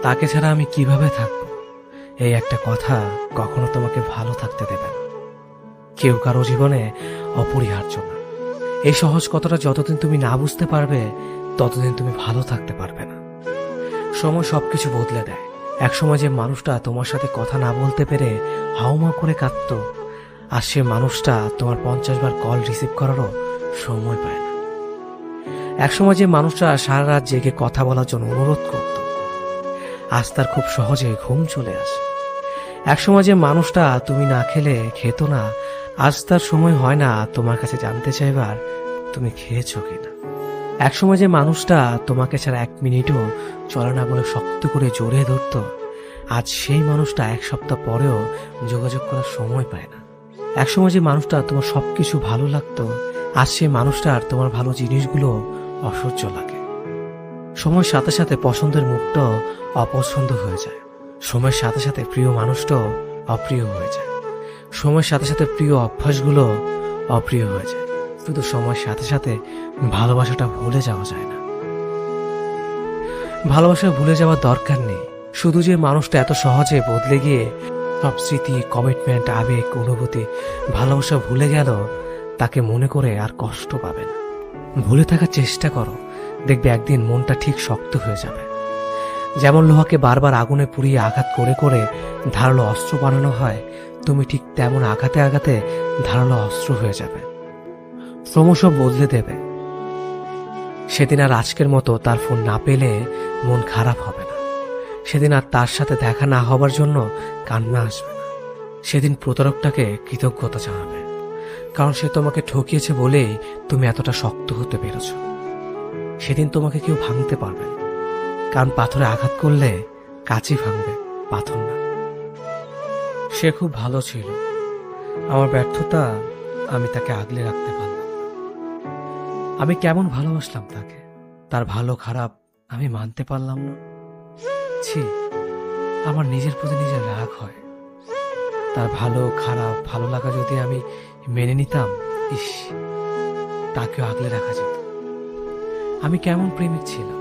তাকে ছাড়া আমি কিভাবে থাকবো, এই একটা কথা কখনো তোমাকে ভালো থাকতে দেবে না। কেউ কারো জীবনে অপরিহার্য না। এই সহজ কথাটা যতদিন তুমি না বুঝতে পারবে, ততদিন তুমি ভালো থাকতে পারবে না। সময় সবকিছু বদলে দেয়। একসময় যে মানুষটা তোমার সাথে কথা না বলতে পেরে হাউমা করে কাঁদতো, আর সে মানুষটা তোমার 50 বার কল রিসিভ করারও সময় পায় না। একসময় যে মানুষটা সারা রাত জেগে কথা বলার জন্য অনুরোধ করত, আজ তার খুব সহজে ঘুম চলে আসে। একসময় যে মানুষটা তুমি না খেলে খেত না, আজ তার সময় হয় না তোমার কাছে জানতে চাইবার তুমি খেয়েছো কিনা। একসময় যে মানুষটা তোমাকে ছাড়া 1 মিনিটও চলে না বলে শক্ত করে জড়িয়ে ধরত, আজ সেই মানুষটা 1 সপ্তাহ পরেও যোগাযোগ করার সময় পায় না। একসময় যে মানুষটা তোমার সবকিছু ভালো লাগতো, আজ সেই মানুষটার তোমার ভালো জিনিসগুলো অসহ্য লাগে। সময়ের সাথে সাথে পছন্দের মুখটাও অপছন্দ হয়ে যায়। সময়ের সাথে সাথে প্রিয় মানুষটাও অপ্রিয় হয়ে যায়। সময়ের সাথে সাথে প্রিয় অভ্যাসগুলো অপ্রিয় হয়ে যায়। শুধু সময়ের সাথে সাথে ভালোবাসাটা ভুলে যাওয়া যায় না। ভালোবাসা ভুলে যাওয়ার দরকার নেই। শুধু যে মানুষটা এত সহজে বদলে গিয়ে সব স্মৃতি, কমিটমেন্ট, আবেগ, অনুভূতি, ভালোবাসা ভুলে গেল, তাকে মনে করে আর কষ্ট পাবে না। ভুলে থাকার চেষ্টা করো, দেখবে একদিন মনটা ঠিক শক্ত হয়ে যাবে। যেমন লোহাকে বারবার আগুনে পুড়িয়ে আঘাত করে করে ধারালো অস্ত্র বানানো হয়, তুমি ঠিক তেমন আঘাতে আঘাতে ধারালো অস্ত্র হয়ে যাবে। ক্রমশ বদলে দেবে। সেদিন আর আজকের মতো তার ফোন না পেলে মন খারাপ হবে না। সেদিন আর তার সাথে দেখা না হবার জন্য কান্না আসবে না। সেদিন প্রতারকটাকে কৃতজ্ঞতা জানাবে, কারণ সে তোমাকে ঠকিয়েছে বলেই তুমি এতটা শক্ত হতে পেরেছ। সেদিন তোমাকে কেউ ভাঙতে পারবে না, কারণ পাথরে আঘাত করলে কাঁচই ভাঙবে, পাথর না। সে খুব ভালো ছিল। আমার ব্যর্থতা আমি তাকে আগলে রাখতে পারলাম না। আমি কেমন ভালোবাসলাম তাকে, তার ভালো খারাপ আমি মানতে পারলাম না। ছি, আমার নিজের প্রতি নিজের রাগ হয়। তার ভালো খারাপ ভালো লাগা যদি আমি মেনে নিতাম, ইস, তাকেও আগলে রাখা যেত। আমি কেমন প্রেমিক ছিলাম,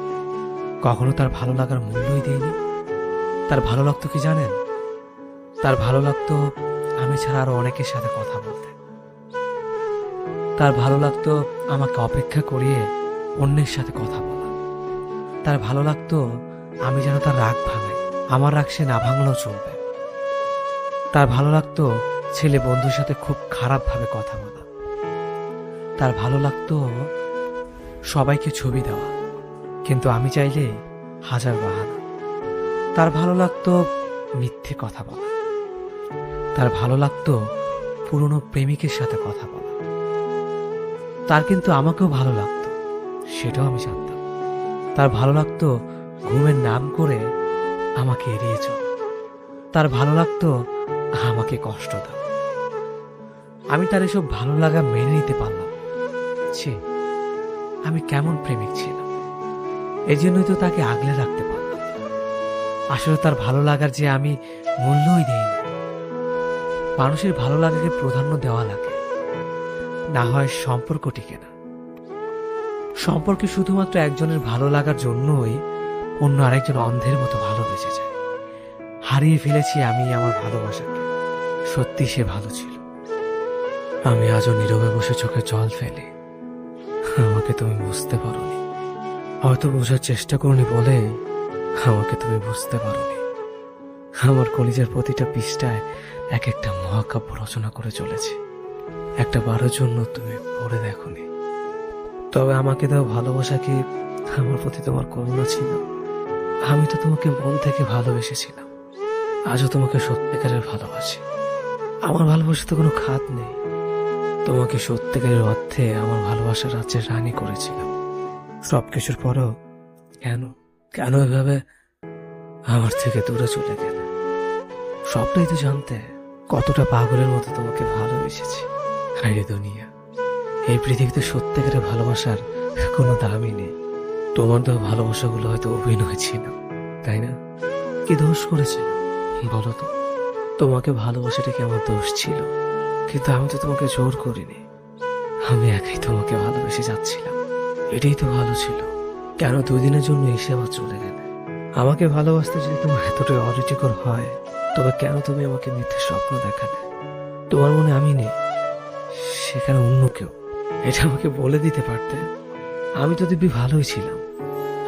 কখনো তার ভালো লাগার মূল্যই দিইনি। তার ভালো লাগতো কি জানেন? তার ভালো লাগতো আমি ছাড়া আরো অনেকের সাথে কথা বলতে। তার ভালো লাগতো আমাকে অপেক্ষা করিয়ে অন্যের সাথে কথা বলা। তার ভালো লাগতো আমি যেন তার রাগ ভাঙাই, আমার রাগ সে না ভাঙলেও চলবে। তার ভালো লাগতো ছেলে বন্ধুর সাথে খুব খারাপ ভাবে কথা বলা। তার ভালো লাগতো সবাইকে ছবি দেওয়া, কিন্তু আমি চাইলে হাজার বাহানা। তার ভালো লাগতো মিথ্যে কথা বলা। তার ভালো লাগতো পুরনো প্রেমিকের সাথে কথা বলা। তার কিন্তু আমাকেও ভালো লাগতো, সেটাও আমি জানতাম। তার ভালো লাগতো ঘুমের নাম করে আমাকে এড়িয়ে চলা। তার ভালো লাগতো আমাকে কষ্ট দাও। আমি তার এসব ভালো লাগা মেনে নিতে পারলাম। ছি, আমি কেমন প্রেমিক ছিলাম। এই জন্যই তো তাকে আগলে রাখতে পারলাম। আসলে তার ভালো লাগার যে আমি মূল্যই দেই না। মানুষের ভালো লাগাকে প্রাধান্য দেওয়া লাগে, না হয় সম্পর্ক টিকে না। সম্পর্কে শুধুমাত্র একজনের ভালো লাগার জন্যই অন্য আরেকজন অন্ধের মতো ভালোবেসে যায়। হারিয়ে ফেলেছি আমি আমার ভালোবাসাকে। সত্যি সে ভালো ছিল। আমি আজও নীরবে বসে চোখে জল ফেলি। আমাকে তুমি বুঝতে পারোনি, হয়তো বোঝার চেষ্টা করনি বলে আমাকে তুমি বুঝতে পারোনি। আমার কলিজার প্রতিটা পৃষ্ঠায় এক একটা মহাকাব্য রচনা করে চলেছে। একটা বারের জন্য তুমি পড়ে দেখোনি। তবে আমাকে দাও ভালোবাসা কি আমার প্রতি তোমার করুণা ছিল? আমি তো তোমাকে মন থেকে ভালোবেসেছিলাম। আজও তোমাকে সত্যিকারের ভালোবাসি। আমার ভালোবাসাতে কোনো খাত নেই। তোমাকে সত্যিকারের অর্থে আমার ভালোবাসার রাজ্যের রানী করেছিলাম। সবকিছুর পরেও কেন কেন এভাবে আমার থেকে দূরে চলে গেলে? সবটাই তো জানতে কতটা পাগলের মতো তোমাকে ভালোবেসেছি। হায়রে দুনিয়া, এই পৃথিবীতে সত্যিকারের ভালোবাসার কোনো দামই নেই। তোমার তো ভালোবাসাগুলো হয়তো অভিনয় ছিল, তাই না? কি দোষ করেছিল বলো তো? তোমাকে ভালোবাসাটা কি আমার দোষ ছিল? কিন্তু আমি তো তোমাকে জোর করিনি। আমি একাই তোমাকে ভালোবেসে যাচ্ছিলাম। এটাই তো ভালো ছিল। কেন 2 দিনের জন্য এসে আবার চলে গেলে? আমাকে ভালোবাসতে যদি তোমার এতটাই অরুচিকর হয়, তবে কেন তুমি আমাকে মিথ্যে স্বপ্ন দেখালে? তোমার মনে আমি নেই, সেখানে অন্য কেউ। এটা আমাকে বলে দিতে পারতে। আমি তো দিব্যি ভালোই ছিলাম।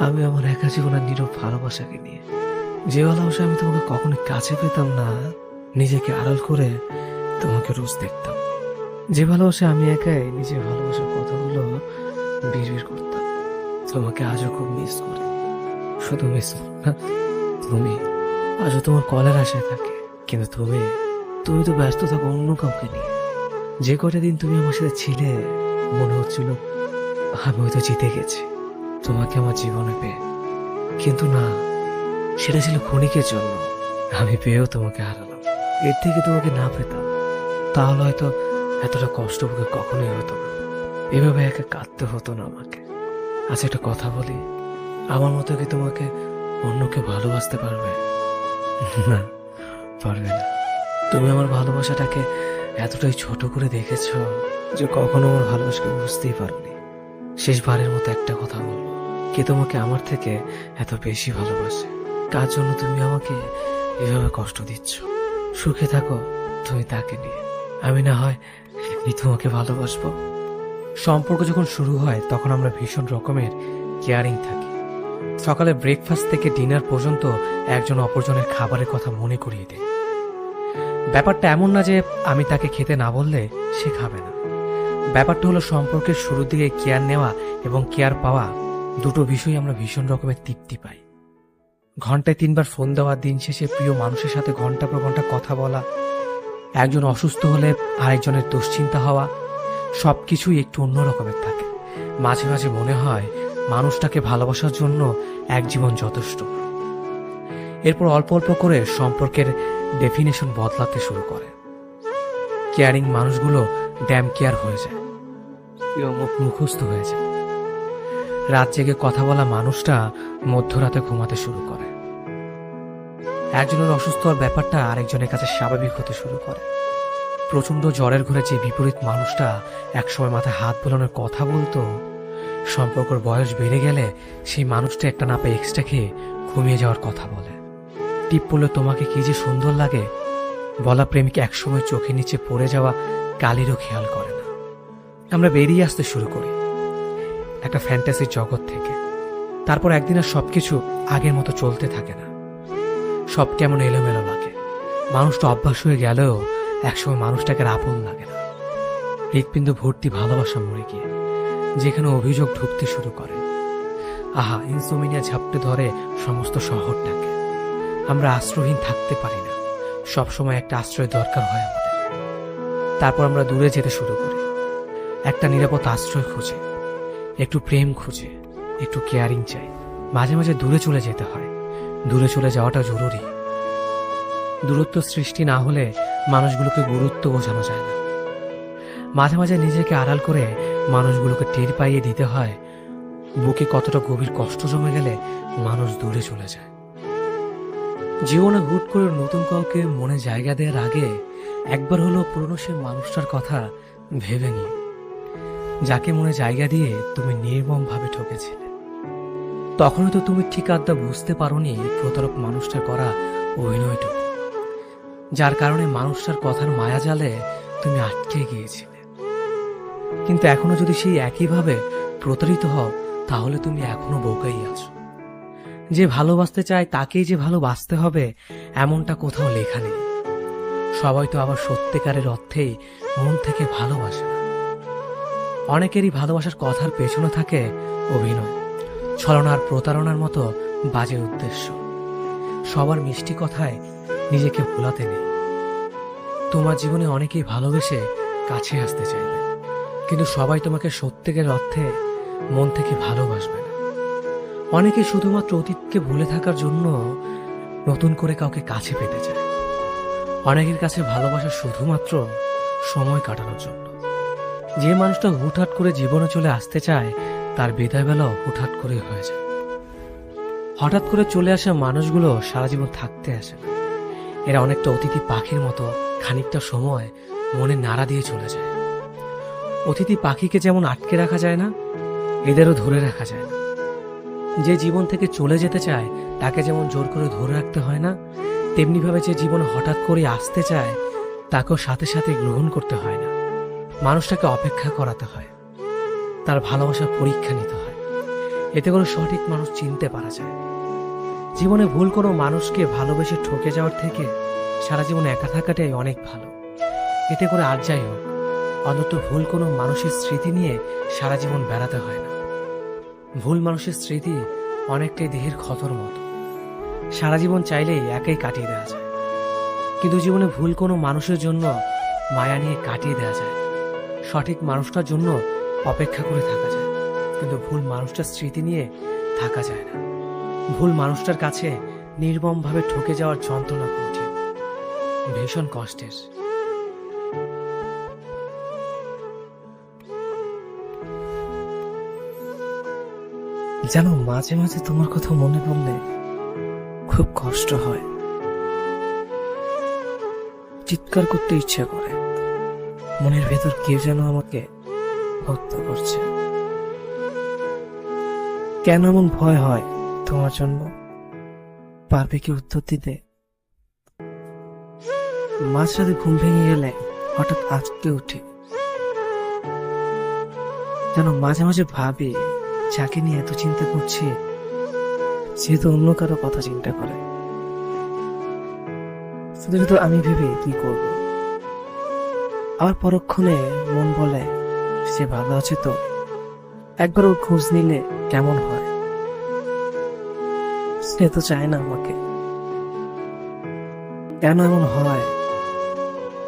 আমি আমার একা জীবনের নীরব ভালোবাসাকে নিয়ে, যে ভালোবাসা আমি তোমাকে কখনো কাছে পেতাম না, নিজেকে আড়াল করে তোমাকে রোজ দেখতাম। যে ভালোবাসা আমি একাই নিজের ভালোবাসার কথাগুলো বিড়বিড় করতাম। তোমাকে আজও খুব মিস করি। শুধু মিস না, তুমি আজও তোমার কলের আশায় থাকে। কিন্তু তুমি তো ব্যস্ত থাকো অন্য কাউকে নিয়ে। যে কটা দিন তুমি আমার সাথে ছিলে, মনে হচ্ছিল আমি হয়তো জিতে গেছি তোমাকে আমার জীবনে পেয়ে। কিন্তু না, সেটা ছিল ক্ষণিকের জন্য। আমি পেয়েও তোমাকে হারালাম। এর থেকে তোমাকে না পেতাম, তাহলে হয়তো এতটা কষ্ট বুকে কখনোই হতো না। এভাবে একা কাঁদতে হতো না আমাকে। আচ্ছা, একটা কথা বলি, আমার মতো কি তোমাকে অন্যকে ভালোবাসতে পারবে? না, পারবে না। তুমি আমার ভালোবাসাটাকে এতটাই ছোট করে দেখেছ যে কখনো আমার ভালোবাসাকে বুঝতেই পারোনি। শেষবারের মতো একটা কথা বলবো, কে তোমাকে আমার থেকে এত বেশি ভালোবাসে? কার জন্য তুমি আমাকে এভাবে কষ্ট দিচ্ছ? সুখে থাকো তুমি তাকে নিয়ে, আমি না হয় তোমাকে ভালোবাসবো। সম্পর্ক যখন শুরু হয় তখন আমরা ভীষণ রকমের কেয়ারিং থাকি। সকালে ব্রেকফাস্ট থেকে ডিনার পর্যন্ত একজন অপরজনের খাবারের কথা মনে করিয়ে দেয়। ব্যাপারটা এমন না যে আমি তাকে খেতে না বললে সে খাবে না। ব্যাপারটা হলো সম্পর্কের শুরুর দিকে কেয়ার নেওয়া এবং কেয়ার পাওয়া, দুটো বিষয় আমরা ভীষণ রকমের তৃপ্তি পাই। ঘন্টায় 3 বার ফোন দেওয়া, দিন শেষে প্রিয় মানুষের সাথে ঘন্টা পর ঘন্টা কথা বলা, একজন অসুস্থ হলে আরেকজনের দুশ্চিন্তা হওয়া, সবকিছুই একটু অন্য রকমের থাকে। মাঝে মাঝে মনে হয় মানুষটাকে ভালোবাসার জন্য এক জীবন যথেষ্ট। এরপর অল্প অল্প করে সম্পর্কের ডেফিনেশন বদলাতে শুরু করে। কেয়ারিং মানুষগুলো ড্যাম কেয়ার হয়ে যায়, মুখস্থ হয়ে যায়। রাত জেগে কথা বলা মানুষটা মধ্যরাতে ঘুমাতে শুরু করে। একজনের অসুস্থ হওয়ার ব্যাপারটা আরেকজনের কাছে স্বাভাবিক হতে শুরু করে। প্রচন্ড জ্বরের ঘরে যে বিপরীত মানুষটা একসময় মাথায় হাত বোলানোর কথা বলতো, সম্পর্কের বয়স বেড়ে গেলে সেই মানুষটা একটা না পেয়ে এক্সট্রা খেয়ে ঘুমিয়ে যাওয়ার কথা বলে। টিপ পড়লে তোমাকে কি যে সুন্দর লাগে বলা প্রেমিক একসময় চোখের নিচে পড়ে যাওয়া কালিরও খেয়াল করে না। আমরা বেরিয়ে আসতে শুরু করি একটা ফ্যান্টাসির জগৎ থেকে। তারপর একদিন আর সবকিছু আগের মতো চলতে থাকে না। সব কেমন এলোমেলো লাগে। মানুষটা অভ্যাস হয়ে গেলেও একসময় মানুষটাকে আর আপন লাগে না। হৃৎপিণ্ড ভর্তি ভালোবাসা মরে গিয়ে যেখানে অভিযোগ ঢুকতে শুরু করে। আহা, ইনসোমিনিয়া ঝাপটে ধরে সমস্ত শহরটাকে। আমরা আশ্রয়হীন থাকতে পারি না। সবসময় একটা আশ্রয় দরকার হয় আমাদের। তারপর আমরা দূরে যেতে শুরু করি, একটা নিরাপদ আশ্রয় খুঁজে, একটু প্রেম খুঁজে, একটু কেয়ারিং চাই। মাঝে মাঝে দূরে চলে যেতে হয়। দূরে চলে যাওয়াটা জরুরি। দূরত্ব সৃষ্টি না হলে মানুষগুলোকে গুরুত্ব বোঝানো যায় না। মাঝে মাঝে নিজেকে আড়াল করে মানুষগুলোকে টের পাইয়ে দিতে হয় বুকে কতটা গভীর কষ্ট জমে গেলে মানুষ দূরে চলে যায়। জীবনে হুট করে নতুন কাউকে মনে জায়গা দেওয়ার আগে একবার হলো পুরনো সে মানুষটার কথা ভেবে নিও, যাকে মনে জায়গা দিয়ে তুমি নির্মমভাবে ঠকেছিলে। তখনই তো তুমি ঠিক আড্ডা বুঝতে পারোনি প্রতারক মানুষটার করা অভিনয়টুকু, যার কারণে মানুষটার কথার মায়া জালে তুমি আটকে গিয়েছিলে। কিন্তু এখনো যদি সেই একইভাবে প্রতারিত হও, তাহলে তুমি এখনো বোকাই আছো। যে ভালোবাসতে চায় তাকেই যে ভালোবাসতে হবে এমনটা কোথাও লেখা নেই। সবাই তো আবার সত্যিকারের অর্থেই মন থেকে ভালোবাসে না। অনেকেরই ভালোবাসার কথার পেছনে থাকে অভিনয়, ছলনার, প্রতারণার মতো বাজে উদ্দেশ্য। সবার মিষ্টি কথায় নিজেকে ভোলাতে নেই। তোমার জীবনে অনেকেই ভালোবেসে কাছে আসতে চাইবে, কিন্তু সবাই তোমাকে সত্যিকারের অর্থে মন থেকে ভালোবাসবে না। অনেকে শুধুমাত্র অতীতকে ভুলে থাকার জন্য নতুন করে কাউকে কাছে পেতে চায়। অনেকের কাছে ভালোবাসা শুধুমাত্র সময় কাটানোর জন্য। যে মানুষটা হুটহাট করে জীবনে চলে আসতে চায় তার বিদায় বেলাও হুটহাট করে হয়ে যায়। হঠাৎ করে চলে আসা মানুষগুলো সারা জীবন থাকতে আসে না। এরা অনেকটা অতিথি পাখির মতো খানিকটা সময় মনে নাড়া দিয়ে চলে যায়। অতিথি পাখিকে যেমন আটকে রাখা যায় না, এদেরও ধরে রাখা যায় না। যে জীবন থেকে চলে যেতে চায় তাকে যেমন জোর করে ধরে রাখতে হয় না, তেমনিভাবে যে জীবন হঠাৎ করে আসতে চায় তাকেও সাথে সাথে গ্রহণ করতে হয় না। মানুষটাকে অপেক্ষা করাতে হয়, তার ভালোবাসার পরীক্ষা নিতে হয়। এতে করে সঠিক মানুষ চিনতে পারা যায়। জীবনে ভুল কোনো মানুষকে ভালোবেসে ঠকে যাওয়ার থেকে সারা জীবন একা থাকাটাই অনেক ভালো। এতে করে আর যাই হোক, অন্তত ভুল কোনো মানুষের স্মৃতি নিয়ে সারা জীবন বেড়াতে হয় না। ভুল মানুষের স্মৃতি অনেকটাই দেহের ক্ষতর মতো, সারা জীবন চাইলেই একাই কাটিয়ে দেওয়া যায়। কিন্তু জীবনে ভুল কোনো মানুষের জন্য মায়া নিয়ে কাটিয়ে দেওয়া যায়। সঠিক মানুষটার জন্য অপেক্ষা করে থাকা যায়, কিন্তু ভুল মানুষটার স্মৃতি নিয়ে থাকা যায় না। ভুল মানুষটার কাছে নির্মমভাবে ঠকে যাওয়ার যন্ত্রণা কঠিন, ভীষণ কষ্টের। যেন মাঝে মাঝে তোমার কথা মনে পড়লে খুব কষ্ট হয়, চিৎকার করতে ইচ্ছা করে। মনের ভেতর কেউ যেন আমাকে হত্যা করছে। কেন এমন ভয় হয় তোমার জন্য? পারবে কি উত্তর দিতে? মাঝরাতে ঘুম ভেঙে গেলে হঠাৎ আজকে উঠি, যেন মাঝে মাঝে ভাবি যাকে নিয়ে এত চিন্তা করছি যেহেতু অন্য কারো কথা চিন্তা করে। শুধু শুধু আমি ভেবে কি করব। আবার পরক্ষণে মন বলে সে ভালো আছে তো, একবার ওর খোঁজ নিলে কেমন হয়। সে তো চায় না আমাকে। কেন এমন হয়?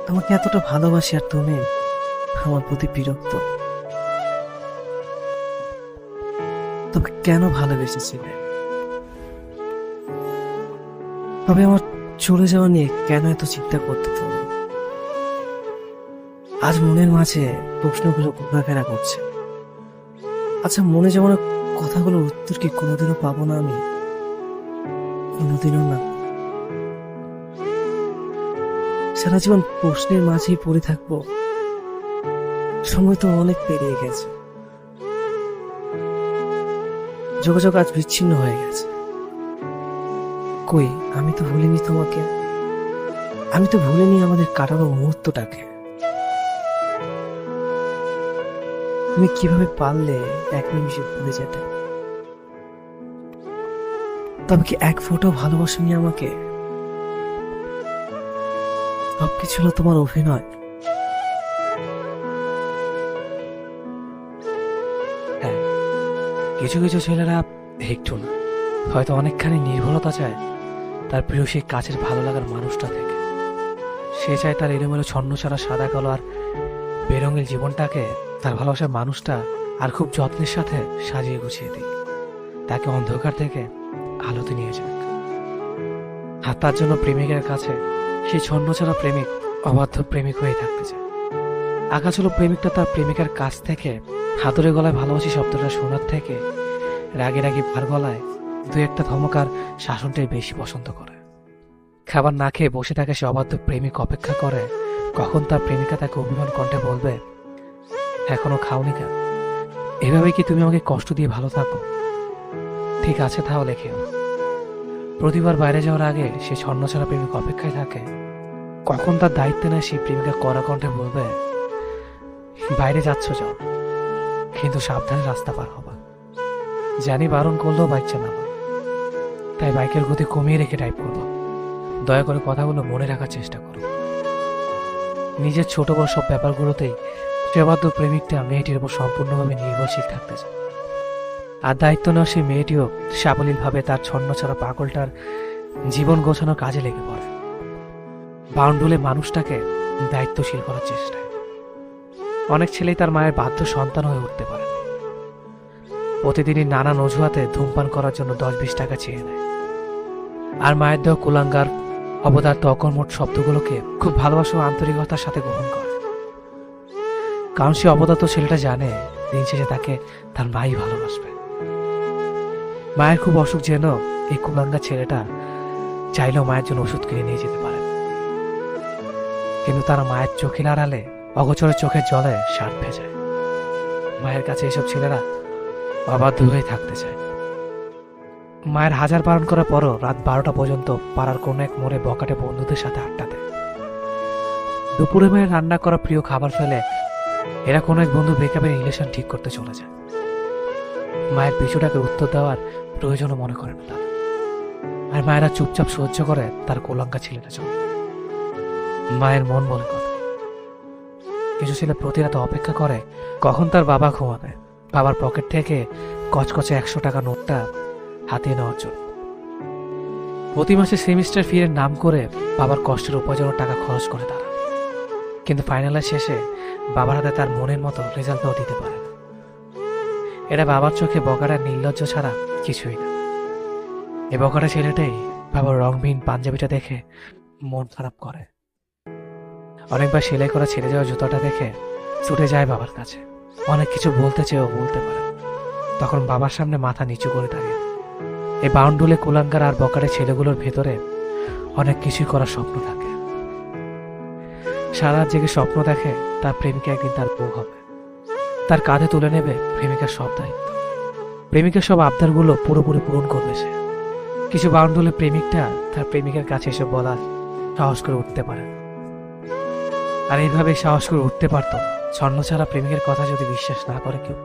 আমাকে এতটা ভালোবাসি আর তুমি আমার প্রতি বিরক্ত। তবে কেন ভালোবেসেছিলে? তবে আমার চলে যাওয়া নিয়ে কেন এত চিন্তা করতে তুমি? আজ মনের মাঝে প্রশ্নগুলো ঘোরাফেরা করছে। আচ্ছা, মনে যেমন কথাগুলোর উত্তর কি কোনোদিনও পাবো না আমি? কোনোদিনও না। সারা জীবন প্রশ্নের মাঝেই পড়ে থাকবো। সময় তো অনেক পেরিয়ে গেছে, যোগাযোগ আজ বিচ্ছিন্ন হয়ে গেছে। কই, আমি তো ভুলিনি তোমাকে। আমি তো ভুলিনি আমাদের কাটানো মুহূর্তটাকে। তুমি কিভাবে পারলে এক নিমিষে ভুলে যেতে? তবে কি এক ফোঁটাও ভালোবাসনি আমাকে? সবকিছু হলো তোমার অভিনয়। হ্যাঁ, কিছু কিছু ছেলেরা একটু না, হয়তো অনেকখানি নির্ভরতা চায় তার প্রিয় সেই কাছের ভালো লাগার মানুষটা থেকে। সে চায় তার এলোমেলো ছন্নছাড়া সাদা কালো আর বেরঙের জীবনটাকে তার ভালোবাসার মানুষটা আর খুব যত্নের সাথে সাজিয়ে গুছিয়ে দিক, তাকে অন্ধকার থেকে আলোতে নিয়ে যাক। আর তার জন্য প্রেমিকের কাছে সেই ছন্নছাড়া প্রেমিক অবাধ্য প্রেমিক হয়ে থাকতে চায়। আকাশ হলো প্রেমিকটা তার প্রেমিকার কাছ থেকে হাতুড়ে গলায় ভালোবাসি শব্দটা শোনার থেকে রাগে রাগে ভার গলায় দু একটা ধমকার শাসনটাই বেশি পছন্দ করে। খাবার না খেয়ে বসে থাকে সে অবাধ্য প্রেমিক অপেক্ষা করে কখন তার প্রেমিকা তাকে অভিমান কণ্ঠে বলবে, এখনো খাওনি কেন? এভাবে কি তুমি আমাকে কষ্ট দিয়ে ভালো থাকো? ঠিক আছে, তাহলে খেও। প্রতিবার বাইরে যাওয়ার আগে সে ছন্নছাড়া প্রেমিক অপেক্ষায় থাকে কখন তার দায়িত্ব নেয় সেই প্রেমিকা কড়া কণ্ঠে বলবে, বাইরে যাচ্ছ যাও, কিন্তু সাবধানে রাস্তা পার হবা। জানি বারণ করলেও বাইক চালাবো, তাই বাইকের গতি কমিয়ে রেখে ড্রাইভ করবো। দয়া করে কথাগুলো মনে রাখার চেষ্টা করো। নিজের ছোট বড় সব ব্যাপারগুলোতেই সেবাধ্য প্রেমিকটা মেয়েটির উপর সম্পূর্ণভাবে নির্ভরশীল থাকতে চায়। আর দায়িত্ব নেওয়া সেই মেয়েটিও সাবলীলভাবে তার ছন্নছাড়া পাগলটার জীবন গোছানোর কাজে লেগে পড়ে, বাউন্ডুলে মানুষটাকে দায়িত্বশীল করার চেষ্টায়। অনেক ছেলেই তার মায়ের বাধ্য সন্তান হয়ে উঠতে পারে। প্রতিদিনই নানান অজুহাতে ধূমপান করার জন্য 10-20 টাকা চেয়ে নেয়, আর মায়ের দেওয়া কুলাঙ্গার অবদার্থ অকর্মঠ শব্দগুলোকে খুব ভালোবাসা ও আন্তরিকতার সাথে গ্রহণ করে। কারণ সে অবদার্থ ছেলেটা জানে দিন শেষে তাকে তার মাই ভালোবাসবে। মায়ের খুব অসুখ যেন এই কুলাঙ্গার ছেলেটা চাইলেও মায়ের জন্য ওষুধ কিনে নিয়ে যেতে পারে, কিন্তু তারা মায়ের চোখের আড়ালে অগোচরে চোখের জলে শার্ট ভেজায়। মায়ের কাছে এসব ছেলেরা অবাধ্য হয়ে থাকতে চায়। মায়ের হাজার বারণ করার পরও রাত 12টা পর্যন্ত পাড়ার কোনো এক মোড়ে বকাটে বন্ধুদের সাথে আড্ডা দেয়। দুপুরে মায়ের রান্না করা প্রিয় খাবার ফেলে এরা কোনো এক বন্ধু ব্রেকআপের রিলেশন ঠিক করতে চলে যায়। মায়ের পিছুটাকে উত্তর দেওয়ার প্রয়োজনও মনে করে না তারা, আর মায়েরা চুপচাপ সহ্য করে তার কোলাঙ্কা ছেলেটা চলে। মায়ের মন বলে কথা, কিছু ছেলে প্রতি রাতে অপেক্ষা করে কখন তার বাবা ঘুমাবে, বাবার পকেট থেকে কচকচে 100 টাকা নোটটা হাতিয়ে নেওয়ার জন্য। প্রতি মাসে সেমিস্টার ফির নাম করে বাবার কষ্টের উপার্জনের টাকা খরচ করে তারা, কিন্তু ফাইনালের শেষে বাবার হাতে তার মনের মতো রেজাল্টও দিতে পারে না। এরা বাবার চোখে বকাটা নির্লজ্জ ছাড়া কিছুই না। এ বকাটা ছেলেটাই বাবার রংবিহীন পাঞ্জাবিটা দেখে মন খারাপ করে। অনেকবার সেলাই করা ছেড়ে যাওয়া জুতোটা দেখে ছুটে যায় বাবার কাছে, অনেক কিছু বলতে চেয়েও বলতে পারে। তখন বাবার সামনে মাথা নিচু করে দাঁড়িয়ে এই বাউন্ডুলে কুলাঙ্গার আর বকাটে ছেলেগুলোর ভেতরে অনেক কিছুই করার স্বপ্ন থাকে। সারা রাত জেগে স্বপ্ন দেখে তার প্রেমিকা একদিন তার বউ হবে, তার কাঁধে তুলে নেবে প্রেমিকার সব দায়িত্ব, প্রেমিকার সব আবদারগুলো পুরোপুরি পূরণ করবে সে। কিছু বাউন্ডুলে প্রেমিকটা তার প্রেমিকার কাছে এসে বলার সাহস করে উঠতে পারে না। আর এইভাবে সাহস করে উঠতে পারত ছন্ন ছাড়া প্রেমিকের কথা যদি বিশ্বাস না করে কেউ।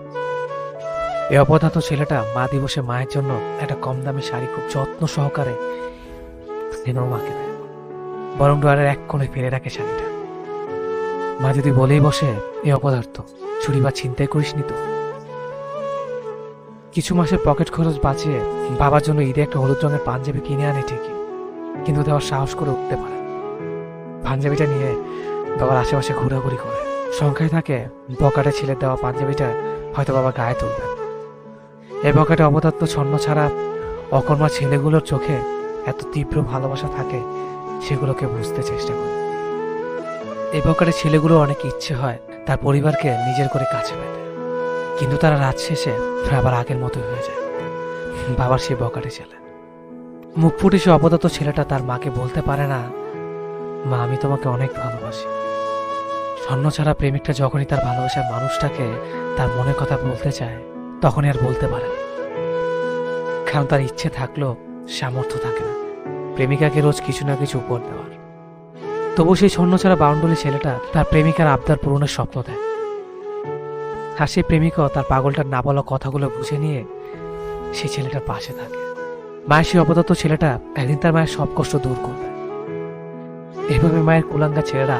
এই অপদার্থ ছেলেটা মা দিবসে মায়ের জন্য একটা কম দামি শাড়ি খুব যত্ন সহকারে স্নেহ মাকে দেয়, বরং ড্রয়ারের এক কোণে ফেলে রাখে শাড়িটা। মা যদি বলেই বসে, এই অপদার্থ চুরি বা ছিনতাই করিসনি তো। কিছু মাসের পকেট খরচ বাঁচিয়ে বাবার জন্য ঈদে একটা হলুদ রঙের পাঞ্জাবি কিনে আনে ঠিকই, কিন্তু দেওয়ার সাহস করে উঠতে পারে। পাঞ্জাবিটা নিয়ে বাবার আশেপাশে ঘোরাঘুরি করে, সংখ্যায় থাকে বকাটে ছেলের দেওয়া পাঞ্জাবিটা হয়তো বাবা গায়ে তুলবে। এই বকাটে অপদার্থ ছন্ন ছাড়া অকর্মা ছেলেগুলোর চোখে এত তীব্র ভালোবাসা থাকে, সেগুলোকে বুঝতে চেষ্টা করে। এই বকাটে ছেলেগুলো অনেক ইচ্ছে হয় তার পরিবারকে নিজের করে কাছে পেতে, কিন্তু তারা রাত শেষে আবার আগের মতো হয়ে যায়। বাবার সেই বকাটে ছেলে মুখ ফুটে সে অপদার্থ ছেলেটা তার মাকে বলতে পারে না, মা আমি তোমাকে অনেক ভালোবাসি। স্বর্ণ ছাড়া প্রেমিকটা যখনই তার ভালোবাসার মানুষটাকে তার মনের কথা বলতে চায়, তখনই আর বলতে পারে না, কারণ তার ইচ্ছে থাকলেও সামর্থ্য থাকে না প্রেমিকাকে রোজ কিছু না কিছু উপহার দেওয়ার। তবু সেই স্বর্ণ ছাড়া বাউন্ডুলি ছেলেটা তার প্রেমিকার আবদার পূরণের স্বপ্ন দেয়। আর সেই প্রেমিকাও তার পাগলটার না বলা কথাগুলো বুঝে নিয়ে সেই ছেলেটার পাশে থাকে। মায়ের সেই অপদার্থ ছেলেটা একদিন তার মায়ের সব কষ্ট দূর করবে। এভাবে মায়ের কুলাঙ্গা ছেলেরা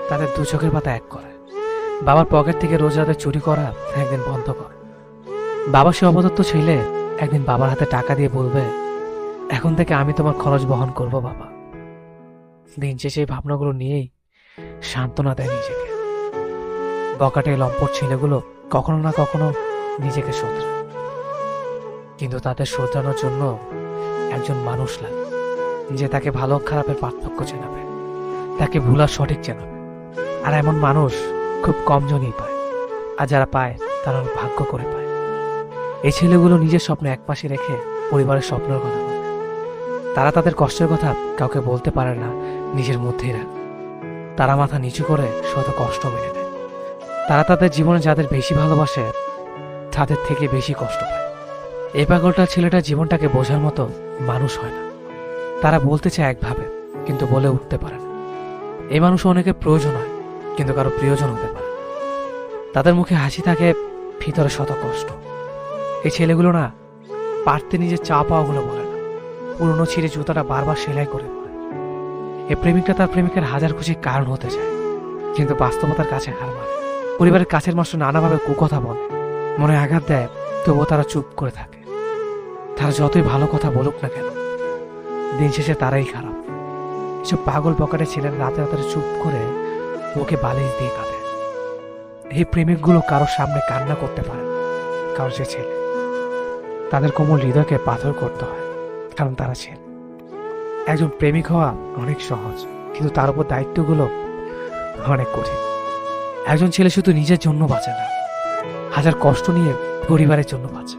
তাদের দু চোখের পাতা এক করে, বাবার পকেট থেকে রোজ রাতে চুরি করা একদিন বন্ধ করে। বাবা সে অপদার্থ ছেলে একদিন বাবার হাতে টাকা দিয়ে বলবে, এখন থেকে আমি তোমার খরচ বহন করব বাবা। দিন শেষে এই ভাবনাগুলো নিয়েই সান্ত্বনা দেয় নিজেকে। বকাটে লম্পট ছেলেগুলো কখনো না কখনো নিজেকে শোধরায়, কিন্তু তাদের শোধরানোর জন্য একজন মানুষ লাগে, যে তাকে ভালো খারাপের পার্থক্য চেনাবে, তাকে ভুল আর সঠিক চেনাবে। আর এমন মানুষ খুব কম জনই পায়, আর যারা পায় তারা ভাগ্য করে পায়। এই ছেলেগুলো নিজের স্বপ্ন একপাশে রেখে পরিবারের স্বপ্নের কথা বলে। তারা তাদের কষ্টের কথা কাউকে বলতে পারে না, নিজের মধ্যেই রাখে। তারা মাথা নিচু করে শত কষ্ট মেনে নেয়। তারা তাদের জীবনে যাদের বেশি ভালোবাসে তাদের থেকে বেশি কষ্ট পায়। এই পাগলটা ছেলেটা জীবনটাকে বোঝার মতো মানুষ হয় না। তারা বলতে চায় একভাবে, কিন্তু বলে উঠতে পারে না। এই মানুষ অনেকের প্রয়োজন হয়, কিন্তু কারো প্রিয়জন হতে পারে। তাদের মুখে হাসি থাকে, ভিতরে শত কষ্ট। এই ছেলেগুলো না পারতে নিজের চা পাওয়াগুলো বলে না, পুরনো ছিঁড়ে জুতাটা বারবার সেলাই করে পড়ে। এই প্রেমিকটা তার প্রেমিকের হাজার খুশির কারণ হতে চায়, কিন্তু বাস্তবতার কাছে হার মানে। পরিবারের কাছের মানুষ নানাভাবে কুকথা বলে, মনে আঘাত দেয়, তবুও তারা চুপ করে থাকে। তারা যতই ভালো কথা বলুক না কেন, দিন শেষে তারাই খারাপ। এসব পাগল বকাটে ছেলেরা রাতে রাতে চুপ করে ওকে বালিশ দিয়ে কাঁদে। এই প্রেমিকগুলো কারোর সামনে কান্না করতে পারে না, কারণ সে ছেলে। তাদের কোমল হৃদয়কে পাথর করতে হয়, কারণ তারা ছেলে। একজন প্রেমিক হওয়া অনেক সহজ, কিন্তু তার উপর দায়িত্বগুলো অনেক কঠিন। একজন ছেলে শুধু নিজের জন্য বাঁচে না, হাজার কষ্ট নিয়ে পরিবারের জন্য বাঁচে।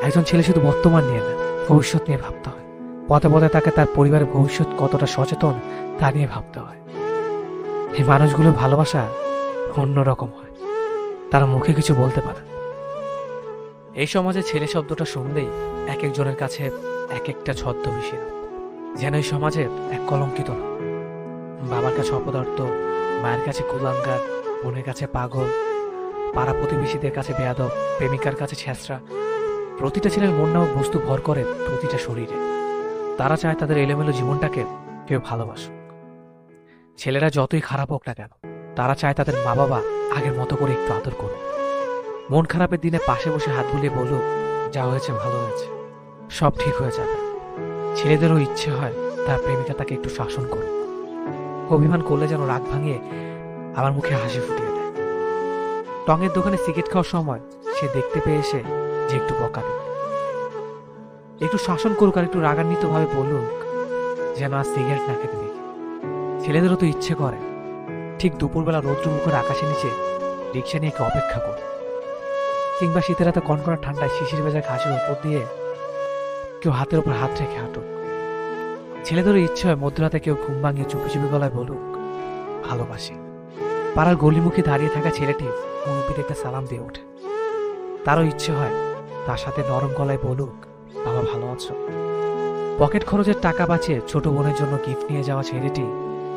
একজন ছেলে শুধু বর্তমান নিয়ে না, ভবিষ্যৎ নিয়ে ভাবতে হয়। পথে পথে তাকে তার পরিবারের ভবিষ্যৎ কতটা সচেতন তা নিয়ে ভাবতে হয়। এই মানুষগুলোর ভালোবাসা অন্যরকম হয়, তারা মুখে কিছু বলতে পারে। এই সমাজে ছেলে শব্দটা শুনলেই এক একজনের কাছে এক একটা ছদ্মবেশী নাম। যেন এই সমাজে এক কলঙ্কিত নাম। বাবার কাছে অপদার্থ, মায়ের কাছে কুলাঙ্গার, বোনের কাছে পাগল, পাড়া প্রতিবেশীদের কাছে বেয়াদব, প্রেমিকার কাছে ছেঁচড়া। প্রতিটা ছেলের মন নামক বস্তু ভর করে প্রতিটা শরীরে। তারা চায় তাদের এলোমেলো জীবনটাকে কেউ ভালোবাসুক। ছেলেরা যতই খারাপ হোক না কেন, তারা চায় তাদের মা বাবা আগের মতো করে একটু আদর করুক। মন খারাপের দিনে পাশে বসে হাত বুলিয়ে বলুক, যা হয়েছে ভালো হয়েছে, সব ঠিক হয়ে যাবে। ছেলেদেরও ইচ্ছে হয় তার প্রেমিকা তাকে একটু শাসন করুক। অভিমান করলে যেন রাগ ভাঙিয়ে আমার মুখে হাসি ফুটিয়ে দেয়। টঙের দোকানে সিগারেট খাওয়ার সময় সে দেখতে পেয়ে এসে যে একটু বকা দিক, একটু শাসন করুক, আর একটু রাগান্বিত ভাবে বলুক যেন আর সিগারেট না খেতে দেখি। ছেলেদেরও তো ইচ্ছে করে ঠিক দুপুরবেলা রৌদ্রমুখর আকাশের নিচে রিক্সা নিয়ে কেউ অপেক্ষা করে, কিংবা শীতের রাতে কনকনা ঠান্ডায় শিশির ভেজা ঘাসের উপর দিয়ে কেউ হাতের উপর হাত রেখে হাঁটুক। ছেলেদেরও ইচ্ছে হয় মধ্যরাতে কেউ ঘুম ভাঙিয়ে চুপি চুপি গলায় বলুক, ভালোবাসি। পাড়ার গলিমুখে দাঁড়িয়ে থাকা ছেলেটি মুরব্বির একটা সালাম দিয়ে ওঠে। তারও ইচ্ছে হয় তার সাথে নরম গলায় বলুক, বাবা ভালো আছো। পকেট খরচের টাকা বাঁচিয়ে ছোট বোনের জন্য গিফট নিয়ে যাওয়া ছেলেটি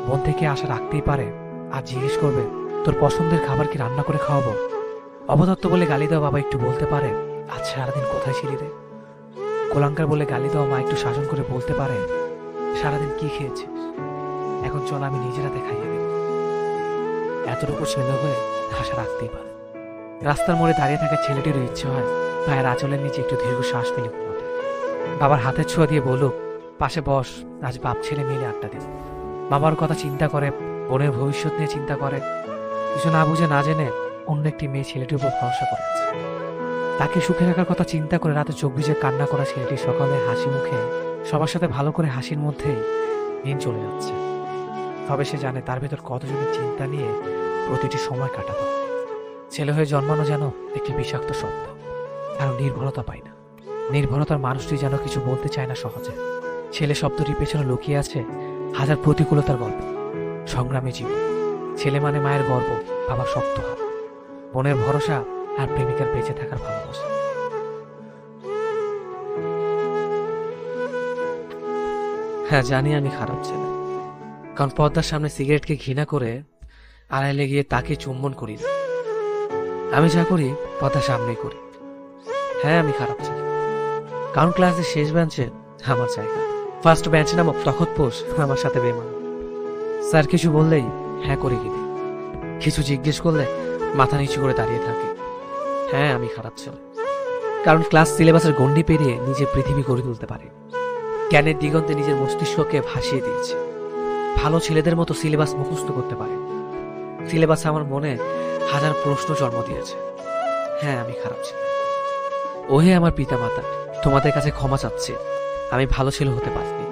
বোন থেকে আশা রাখতেই পারে, আর জিজ্ঞেস করবে, তোর পছন্দের খাবার কি রান্না করে খাওয়াবো? অপদার্থ বলে গালি দেওয়া বাবা একটু বলতে পারে, আজ সারাদিন কোথায় ছিলি রে? কোলাঙ্কার বলে গালি দেওয়া মা একটু শাসন করে বলতে পারে, সারাদিন কি খেয়েছিস? এখন চল আমি নিজের হাতে খাইয়ে দেব। এতটুকু ছেলে হয়ে আশা রাখতেই পারে। রাস্তার মোড়ে দাঁড়িয়ে থাকা ছেলেটিরও ইচ্ছে হয় পায়ের আঁচলের নিচে একটু দীর্ঘ শ্বাস ফেলে ঘুমোতে। বাবার হাতের ছোঁয়া দিয়ে বলুক, পাশে বস, আজ বাপ ছেলে মিলে আড্ডা দেব। বাবার কথা চিন্তা করে, বোনের ভবিষ্যৎ নিয়ে চিন্তা করে, কিছু না বুঝে না জেনে অন্য একটি মেয়ে ছেলেটির উপর ভরসা করেছে। তাকে সুখে রাখার কথা চিন্তা করে রাতে চোখ ভিজে কান্না করা ছেলেটি সকালে হাসি মুখে সবার সাথে ভালো করে হাসির মধ্যেই দিন চলে যাচ্ছে। তবে সে জানে তার ভেতর কতজনের চিন্তা নিয়ে প্রতিটি সময় কাটাতে হয়। ছেলে হয়ে জন্মানো যেন একটি বিষাক্ত শব্দ, কারণ নির্ভরতা পায় না। নির্ভরতার মানুষটি যেন কিছু বলতে চায় না সহজে। ছেলে শব্দটির পেছনে লুকিয়ে আছে হাজার প্রতিকূলতার গল্প, সংগ্রামী জীবন। ছেলে মানে মায়ের গর্ব, বাবার শক্ত হাত, বোনের ভরসা, আর প্রেমিকার বেঁচে থাকার ভালোবাসা। হ্যাঁ, জানি আমি খারাপ ছেলে, কারণ পর্দার সামনে সিগারেটকে ঘৃণা করে আড়াইলে গিয়ে তাকে চুম্বন করি না। আমি যা করি পর্দার সামনেই করি। হ্যাঁ, আমি খারাপ ছেলে, কারণ ক্লাসের শেষ বেঞ্চে আমার জায়গা, ফার্স্ট বেঞ্চ নামক তখতপোষ আমার সাথে বেমান। স্যার কিছু বললেই হ্যাঁ করে গিয়ে, কিছু জিজ্ঞেস করলে মাথা নিচু করে দাঁড়িয়ে থাকে। হ্যাঁ, আমি খারাপ ছেলে, কারণ ক্লাস সিলেবাসের গণ্ডি পেরিয়ে নিজের পৃথিবী গড়ে তুলতে পারে, জ্ঞানের দিগন্তে নিজের মস্তিষ্ককে ভাসিয়ে দিয়েছে। ভালো ছেলেদের মতো সিলেবাস মুখস্থ করতে পারে। সিলেবাস আমার মনে হাজার প্রশ্ন জন্ম দিয়েছে। হ্যাঁ, আমি খারাপ ছেলে। ওহে আমার পিতা মাতা, তোমাদের কাছে ক্ষমা চাচ্ছি, আমি ভালো ছেলে হতে পারিনি।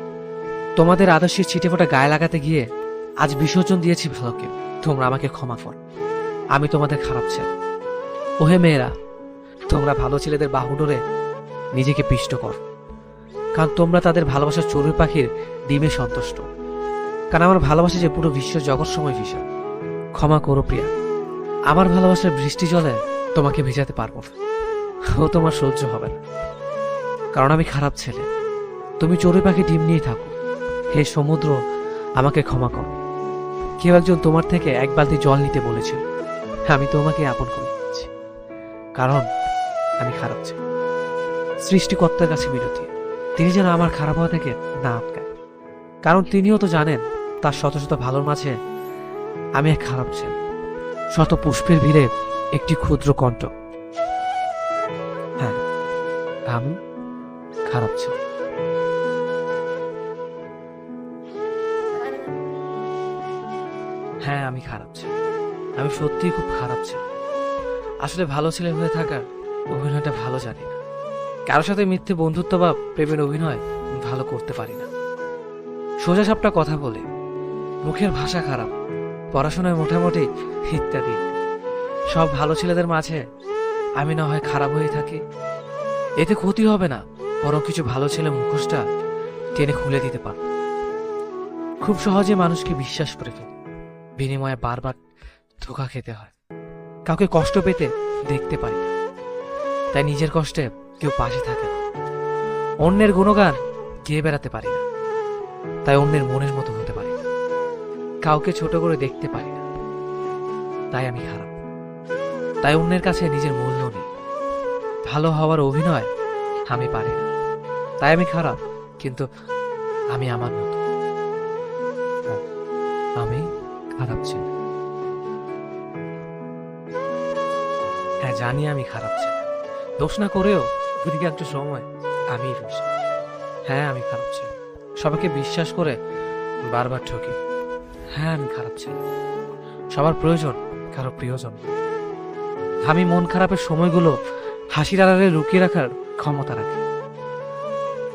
তোমাদের আদর্শের ছিটে ফোটা গায়ে লাগাতে গিয়ে আজ বিসর্জন দিয়েছি ভালোকে। তোমরা আমাকে ক্ষমা কর, আমি তোমাদের খারাপ ছেলে। ওহে মেয়েরা, তোমরা ভালো ছেলেদের বাহু ধরে নিজেকে পিষ্ট কর, কারণ তোমরা তাদের ভালোবাসার চড়ুই পাখির ডিমে সন্তুষ্ট। কারণ আমার ভালোবাসা যে পুরো বিশ্ব জগৎ সময় ভীষণ। ক্ষমা করো প্রিয়া, আমার ভালোবাসার বৃষ্টি জলে তোমাকে ভেজাতে পারবো না, ও তোমার সহ্য হবে না, কারণ আমি খারাপ ছেলে। তুমি চড়ুই পাখি ডিম নিয়েই থাকো। হে সমুদ্র, আমাকে ক্ষমা করো। কেউ একজন তোমার থেকে এক বালতি জল নিতে বলেছিল, আমি তোমাকে আপন করে নিয়েছি, কারণ আমি খারাপ ছেলে। সৃষ্টিকর্তার কাছে বিরতি, তিনি যেন আমার খারাপ হওয়া থেকে না আটকায়, কারণ তিনিও তো জানেন তার শত শত ভালোর মাঝে আমি এক খারাপ ছেলে, শত পুষ্পের ভিড়ে একটি ক্ষুদ্র কণ্ঠ। হ্যাঁ, আমি খারাপ ছেলে। হ্যাঁ, আমি খারাপ ছেলে, আমি সত্যিই খুব খারাপ ছেলে। আসলে ভালো ছেলে হয়ে থাকার অভিনয়টা ভালো জানি না। কারোর সাথে মিথ্যে বন্ধুত্ব বা প্রেমের অভিনয় ভালো করতে পারি না। সোজা সাপটা কথা বলে, মুখের ভাষা খারাপ, পড়াশোনায় মোটামুটি ইত্যাদি। সব ভালো ছেলেদের মাঝে আমি না হয় খারাপ হয়ে থাকি, এতে ক্ষতি হবে না, বরং কিছু ভালো ছেলে মুখোশটা টেনে খুলে দিতে পারব। খুব সহজে মানুষকে বিশ্বাস করে ফেলি, বিনিময়ে বারবার ধোঁকা খেতে হয়। কাউকে কষ্ট পেতে দেখতে পারি না, তাই নিজের কষ্টে কেউ পাশে থাকে না। অন্যের গুণগান গেয়ে বেড়াতে পারি না, তাই অন্যের মনের মতো হতে পারি না। কাউকে ছোট করে দেখতে পারি না, তাই আমি খারাপ। তাই অন্যের কাছে নিজের মূল্য নেই। ভালো হওয়ার অভিনয় আমি পারি না, তাই আমি খারাপ। কিন্তু আমি আমার মতো, আমি খারাপ ছেলে। হ্যাঁ, জানি আমি খারাপ ছেলে। দোষ না করেও অধিকাংশ সময় আমি দোষ। হ্যাঁ, আমি খারাপ ছেলে। সবাইকে বিশ্বাস করে বারবার ঠকি। হ্যাঁ, আমি খারাপ ছেলে। সবার প্রয়োজন, কারো প্রিয়জন না। আমি মন খারাপের সময়গুলো হাসির আড়ালে লুকিয়ে রাখার ক্ষমতা রাখি।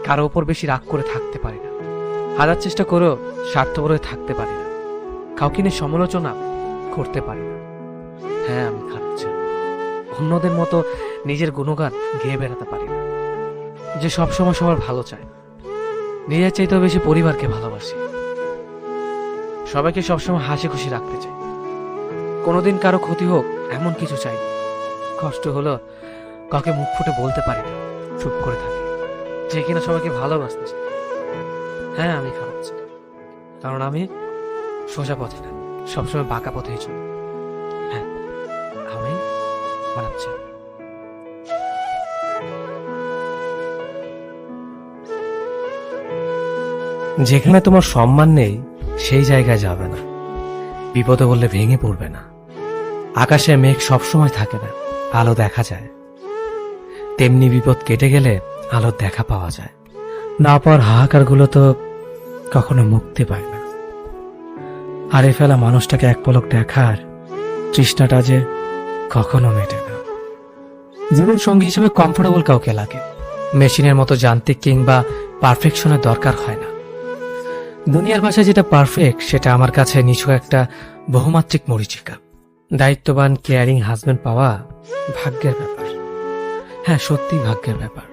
কারো ওপর বেশি রাগ করে থাকতে পারি না। হাজার চেষ্টা করেও স্বার্থপর হয়ে থাকতে পারি না। কাউকে নিয়ে সমালোচনা করতে পারি না। হ্যাঁ, আমি খারাপ ছেলে। অন্যদের মতো নিজের গুণগান গেয়ে বেড়াতে পারি না। যে সবসময় সবার ভালো চায়, নিজের চাইতেও বেশি পরিবারকে ভালোবাসি। সবাইকে সবসময় হাসি খুশি রাখতে চাই। কোনোদিন কারো ক্ষতি হোক এমন কিছু চাই না। কষ্ট হলো কাউকে মুখ ফুটে বলতে পারি না, চুপ করে থাকি। যে কিনা সবাইকে ভালোবাসতে চাই। হ্যাঁ, আমি খারাপ ছেলে, কারণ আমি সোজা পথে না, সবসময় বাঁকা পথেই চলি। হ্যাঁ, আমি খারাপ ছেলে। যেখানে তোমার সম্মান নেই সেই জায়গায় যাবে না। বিপদে বললে ভেঙে পড়বে না। আকাশে মেঘ সবসময় থাকে না, আলো দেখা যায়। তেমনি বিপদ কেটে গেলে আলোর দেখা পাওয়া যায়। না পাওয়ার হাহাকারগুলো তো কখনো মুক্তি পায় না। হারিয়ে ফেলা মানুষটাকে এক পলক দেখার তৃষ্ণাটা যে কখনো মেটে না। জীবন সঙ্গী হিসেবে কমফোর্টেবল কাউকে লাগে। মেশিনের মতো যান্ত্রিক কিংবা পারফেকশনের দরকার হয় না। দুনিয়ার ভাষায় যেটা পারফেক্ট সেটা আমার কাছে নিছক একটা বহুমাত্রিক মরীচিকা। দায়িত্ববান কেয়ারিং হাজবেন্ড পাওয়া ভাগ্যের ব্যাপার। হ্যাঁ, সত্যি ভাগ্যের ব্যাপার।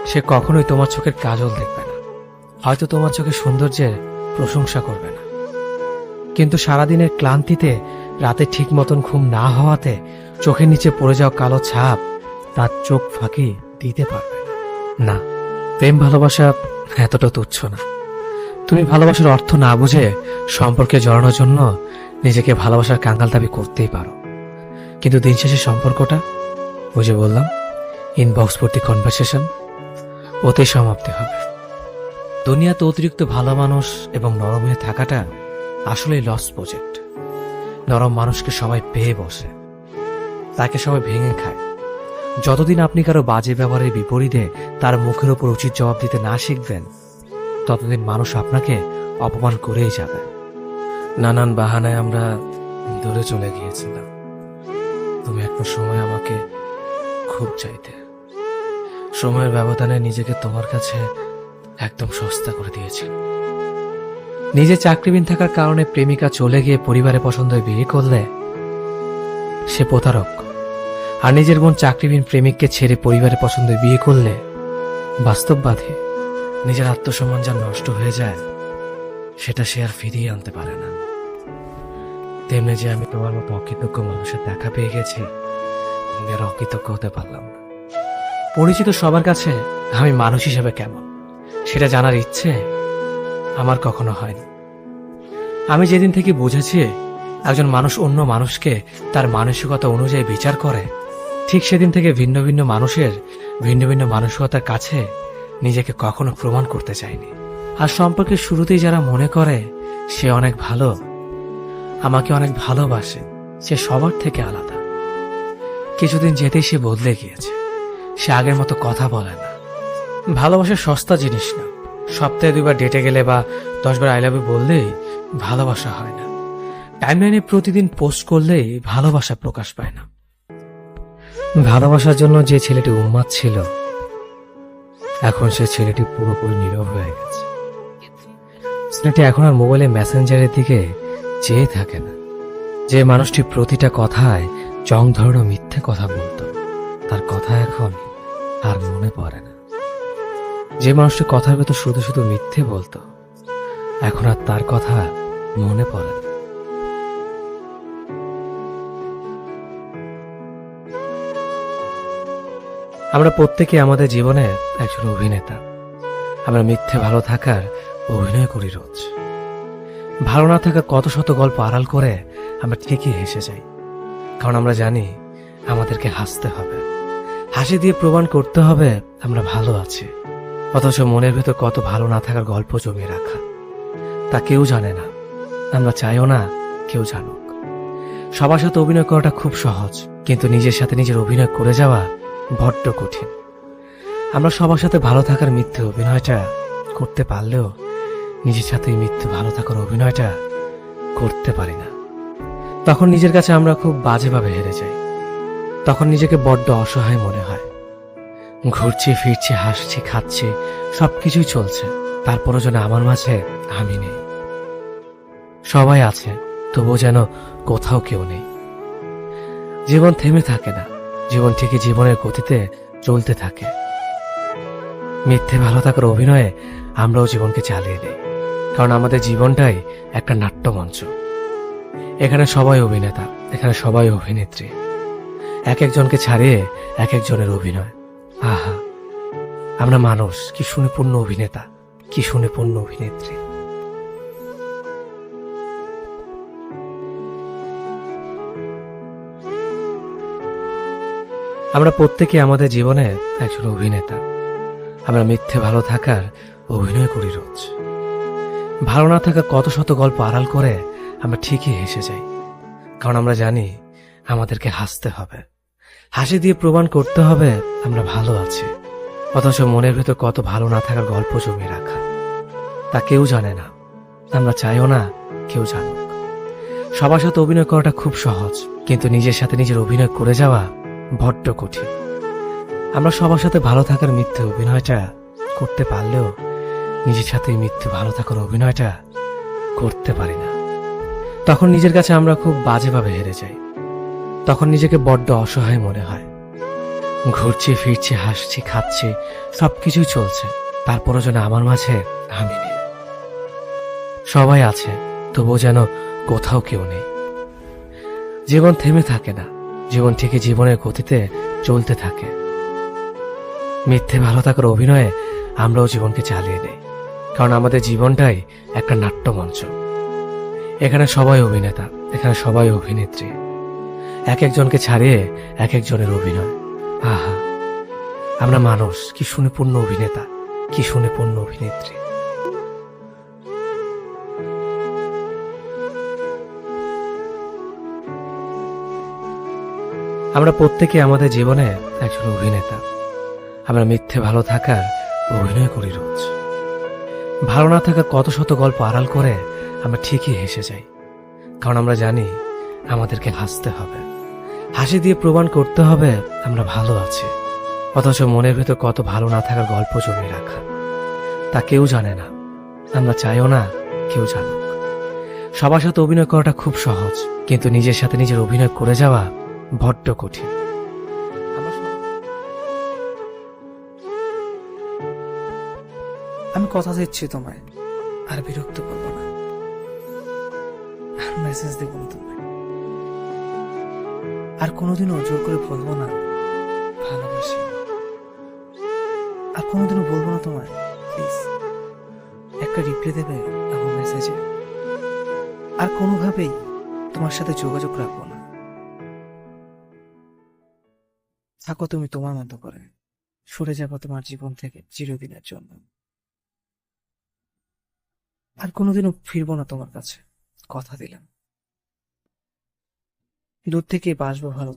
সে কখনোই তোমার চোখের কাজল দেখবে না, হয়তো তোমার চোখের সৌন্দর্যের প্রশংসা করবে না, কিন্তু সারাদিনের ক্লান্তিতে রাতে ঠিক মতন ঘুম না হওয়াতে চোখের নিচে পড়ে যাওয়া কালো ছাপ তার চোখ ফাঁকি দিতে পারবে না। প্রেম ভালোবাসা এতটা তুচ্ছ না। তুমি ভালোবাসার অর্থ না বুঝে সম্পর্কে জড়ানোর জন্য নিজেকে ভালোবাসার কাঙ্গাল দাবি করতেই পারো, কিন্তু দিন শেষে সম্পর্কটা, বুঝে বললাম, ইনবক্স ভর্তি কনভারসেশন, ওতে সমাপ্তি হবে। দুনিয়াতে অতিরিক্ত ভালো মানুষ এবং নরম হয়ে থাকাটা আসলেই লস প্রজেক্ট। নরম মানুষকে সবাই পেয়ে বসে, তাকে সবাই ভেঙে খায়। যতদিন আপনি কারো বাজে ব্যবহারের বিপরীতে তার মুখের উপর উচিত জবাব দিতে না শিখবেন, ততদিন মানুষ আপনাকে অপমান করেই যাবে। নানান বাহানায় আমরা দূরে চলে গিয়েছিলাম। তুমি একটা সময় আমাকে খুব চাইতে। সময়ের ব্যবধানে নিজেকে তোমার কাছে একদম সস্তা করে দিয়েছিল। নিজে চাকরিবিহীন থাকার কারণে প্রেমিকা চলে গিয়ে পরিবারের পছন্দে বিয়ে করলে সে প্রতারক, আর নিজের বোন চাকরিবিহীন প্রেমিককে ছেড়ে পরিবারের পছন্দে বিয়ে করলে বাস্তববাদী। নিজের আত্মসম্মান যা নষ্ট হয়ে যায় সেটা সে আর ফিরিয়ে আনতে পারে না। তেমনি যে আমি তোমার মতো অকৃতজ্ঞ মানুষের দেখা পেয়ে গেছি, আমি আর অকৃতজ্ঞ হতে পারলাম না। পরিচিত সবার কাছে আমি মানুষ হিসেবে কেমন সেটা জানার ইচ্ছে আমার কখনো হয়নি। আমি যেদিন থেকে বুঝেছি একজন মানুষ অন্য মানুষকে তার মানসিকতা অনুযায়ী বিচার করে, ঠিক সেদিন থেকে ভিন্ন ভিন্ন মানুষের ভিন্ন ভিন্ন মানসিকতার কাছে নিজেকে কখনো প্রমাণ করতে চাইনি। আর সম্পর্কের শুরুতেই যারা মনে করে সে অনেক ভালো, আমাকে অনেক ভালোবাসে, সে সবার থেকে আলাদা, কিছুদিন যেতেই সে বদলে গিয়েছে। সে আগের মতো কথা বলে না। ভালোবাসা সস্তা জিনিস না। সপ্তাহে 2 বার ডেটে গেলে বা 10 বার আই লাভ ইউ বললেই ভালোবাসা হয় না। টাইমলাইনে প্রতিদিন পোস্ট করলেই ভালোবাসা প্রকাশ পায় না। ভালোবাসার জন্য যে ছেলেটি উন্মাদ ছিল, এখন সে ছেলেটি পুরোপুরি নীরব হয়ে গেছে। ছেলেটি এখন আর মোবাইলে মেসেঞ্জারের দিকে চেয়ে থাকে না। যে মানুষটি প্রতিটা কথায় জং ধরানো মিথ্যে কথা বলতো, তার কথা এখন আর মনে পড়ে না। যে মানুষটি কথার ভেতর শুধু শুধু মিথ্যে বলতো, এখন আর তার কথা মনে পড়ে না। আমরা প্রত্যেকে আমাদের জীবনে একজন অভিনেতা। আমরা মিথ্যে ভালো থাকার অভিনয় করি রোজ। ভালো না থাকা কত শত গল্প আড়াল করে আমরা ঠিকই হেসে যাই, কারণ আমরা জানি আমাদেরকে হাসতে হবে। হাসি দিয়ে প্রমাণ করতে হবে আমরা ভালো আছি। অথচ মনের ভেতর কত ভালো না থাকার গল্প জমিয়ে রাখা, তা কেউ জানে না। আমরা চাইও না কেউ জানুক। সবার সাথে অভিনয় করাটা খুব সহজ, কিন্তু নিজের সাথে নিজের অভিনয় করে যাওয়া বড্ড কঠিন। আমরা সবার সাথে ভালো থাকার মিথ্যে অভিনয়টা করতে পারলেও নিজের সাথে মিথ্যে ভালো থাকার অভিনয়টা করতে পারি না। তখন নিজের কাছে আমরা খুব বাজেভাবে হেরে যাই। তখন নিজেকে বড্ড অসহায় মনে হয়। ঘুরছি ফিরছি, হাসছি খাচ্ছি, সবকিছুই চলছে, তারপরও যেন আমার মাঝে আমি নেই। সবাই আছে, তবুও যেন কোথাও কেউ নেই। জীবন থেমে থাকে না, জীবন ঠিকই জীবনের গতিতে চলতে থাকে। মিথ্যে ভালো থাকার অভিনয়ে আমরাও জীবনকে চালিয়ে নেই, কারণ আমাদের জীবনটাই একটা নাট্যমঞ্চ। এখানে সবাই অভিনেতা, এখানে সবাই অভিনেত্রী। এক একজনকে ছাড়িয়ে এক একজনের অভিনয়। আহা, আমরা মানুষ, কি সুনিপুণ অভিনেতা, কি সুনিপুণ অভিনেত্রী। আমরা প্রত্যেকে আমাদের জীবনে একজন অভিনেতা। আমরা মিথ্যে ভালো থাকার অভিনয় করি রোজ। ভালো না থাকা কত শত গল্প আড়াল করে আমরা ঠিকই হেসে যাই, কারণ আমরা জানি আমাদেরকে হাসতে হবে। হাসি দিয়ে প্রমাণ করতে হবে আমরা ভালো আছি। অথচ মনের ভেতর কত ভালো না থাকার গল্প জমিয়ে রাখা, তা কেউ জানে না। আমরা চাইও না কেউ জানুক। সবার সাথে অভিনয় করাটা খুব সহজ, কিন্তু নিজের সাথে নিজের অভিনয় করে যাওয়া বড্ড কঠিন। আমরা সবার সাথে ভালো থাকার মিথ্যে অভিনয়টা করতে পারলেও নিজের সাথে মিথ্যে ভালো থাকার অভিনয়টা করতে পারি না। তখন নিজের কাছে আমরা খুব বাজেভাবে হেরে যাই। তখন নিজেকে বড্ড অসহায় মনে হয়। ঘুরছি ফিরছি, হাসছি খাচ্ছি, সবকিছুই চলছে, তারপরও যেন আমার মাঝে আমি নেই। সবাই আছে, তবুও যেন কোথাও কেউ নেই। জীবন থেমে থাকে না, জীবন ঠিকই জীবনের গতিতে চলতে থাকে। মিথ্যে ভালো থাকার অভিনয়ে আমরাও জীবনকে চালিয়ে নেই, কারণ আমাদের জীবনটাই একটা নাট্যমঞ্চ। এখানে সবাই অভিনেতা, এখানে সবাই অভিনেত্রী। এক একজনকে ছাড়িয়ে এক একজনের অভিনয়। আহা, আমরা মানুষ, কি সুনিপুণ অভিনেতা, কি সুনিপুণ অভিনেত্রী। আমরা প্রত্যেকে আমাদের জীবনে একজন অভিনেতা। আমরা মিথ্যে ভালো থাকার অভিনয় করি রোজ। ভালো না থাকা কত শত গল্প আড়াল করে আমরা ঠিকই হেসে যাই, কারণ আমরা জানি আমাদেরকে হাসতে হবে। হাসি দিয়ে প্রমাণ করতে হবে আমরা ভালো আছি। অথচ মনের ভেতর কত ভালো না থাকার গল্প জমিয়ে রাখা, তা কেউ জানে না। আমরা চাইও না কেউ জানুক। সবার সাথে অভিনয় করাটা খুব সহজ, কিন্তু নিজের সাথে নিজের অভিনয় করে যাওয়া বড্ড কঠিন। আমি কথা দিচ্ছি তোমায়, আর বিরক্ত করবো না, আর মেসেজ দেবো না তোমায়, আর কোনোদিনও জোর করে বলবো না ভালোবাসি, আর কোনোদিনও বলবো না তোমায় প্লিজ একটা রিপ্লাই দেবে আমার মেসেজে, আর কোনোভাবেই তোমার সাথে যোগাযোগ রাখবো না। থাকো তুমি তোমার মতো করে, সরে যাবো তোমার জীবন থেকে চিরদিনের জন্য, আর কোনোদিনও ফিরবো না তোমার কাছে, কথা দিলাম। দূর থেকে বাসবো ভালো।